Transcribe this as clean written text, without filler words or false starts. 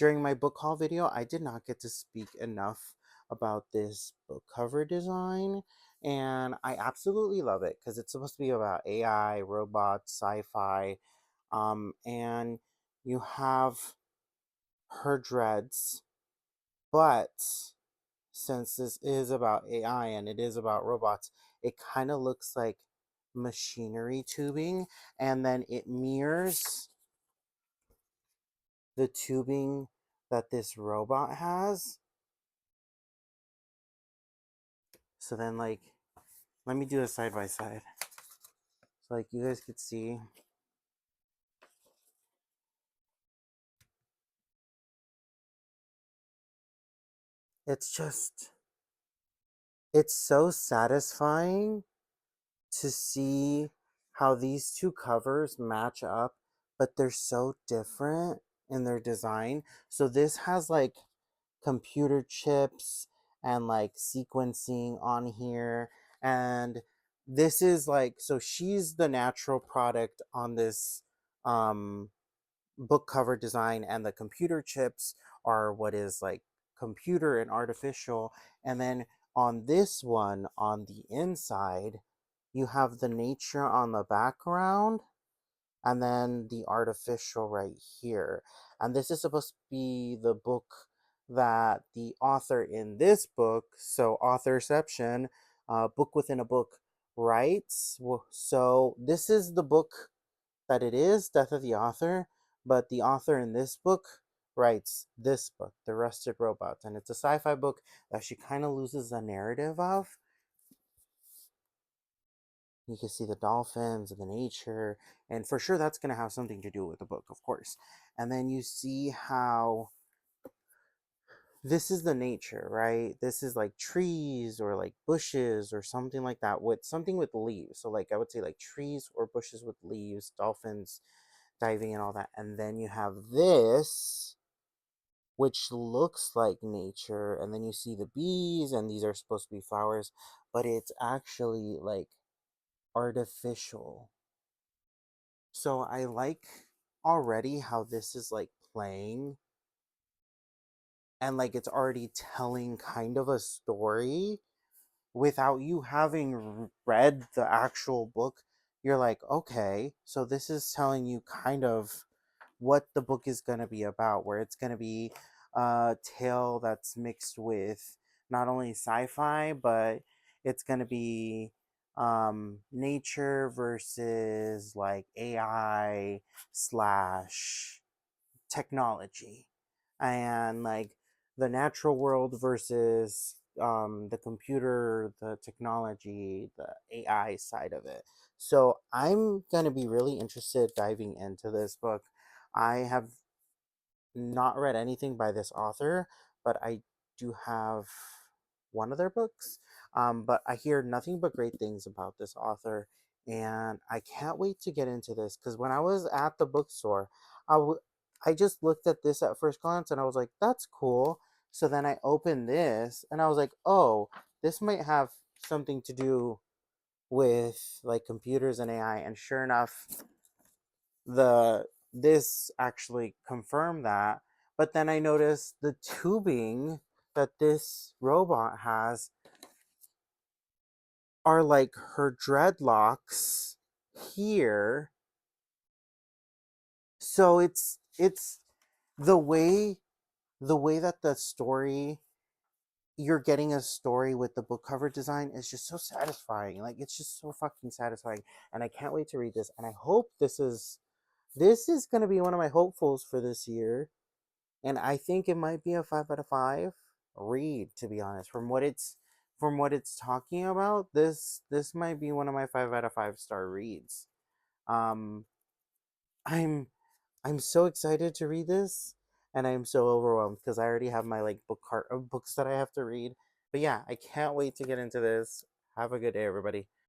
during my book haul video, I did not get to speak enough about this book cover design, and I absolutely love it because it's supposed to be about AI, robots, sci-fi, and you have her dreads, but since this is about AI and it is about robots, it kind of looks like machinery tubing, and then it mirrors the tubing that this robot has. So then, like, let me do a side by side. So, like, you guys could see. It's just, it's so satisfying to see how these two covers match up, but they're so different in their design. So, this has like computer chips and like sequencing on here, and this is like, so she's the natural product on this um book cover design, and the computer chips are what is like computer and artificial. And then on this one, on the inside, you have the nature on the background, and then the artificial right here. And this is supposed to be the book that the author in this book, so authorception, book within a book, writes. So this is the book that it is, Death of the Author, but the author in this book writes this book, The Rusted Robots, and it's a sci-fi book that she kind of loses the narrative of. You can see the dolphins and the nature, and for sure that's going to have something to do with the book, of course. And then you see how this is the nature, right? This is like trees or like bushes or something like that, with something with leaves. So like I would say like trees or bushes with leaves, dolphins diving and all that. And then you have this, which looks like nature, and then you see the bees, and these are supposed to be flowers, but it's actually like artificial. So I like already how this is like playing, and like it's already telling kind of a story without you having read the actual book. You're like, okay, so this is telling you kind of what the book is going to be about, where it's going to be a tale that's mixed with not only sci-fi, but it's going to be nature versus like AI slash technology, and like the natural world versus the computer, the technology, the AI side of it. So I'm going to be really interested diving into this book. I have not read anything by this author, but I do have one of their books. But I hear nothing but great things about this author, and I can't wait to get into this because when I was at the bookstore, I just looked at this at first glance and I was like, that's cool. So then I opened this and I was like, oh, this might have something to do with like computers and AI. And sure enough, the this actually confirmed that. But then I noticed the tubing that this robot has are like her dreadlocks here. So it's the way that the story, you're getting a story with the book cover design is just so satisfying. Like it's just so fucking satisfying, and I can't wait to read this. And I hope this is going to be one of my hopefuls for this year. And I think it might be a 5 out of 5 read, to be honest. From what it's talking about, this might be one of my 5 out of 5 star reads. Um, I'm I'm so excited to read this, and I'm so overwhelmed because I already have my like book cart of books that I have to read. But yeah, I can't wait to get into this. Have a good day, everybody.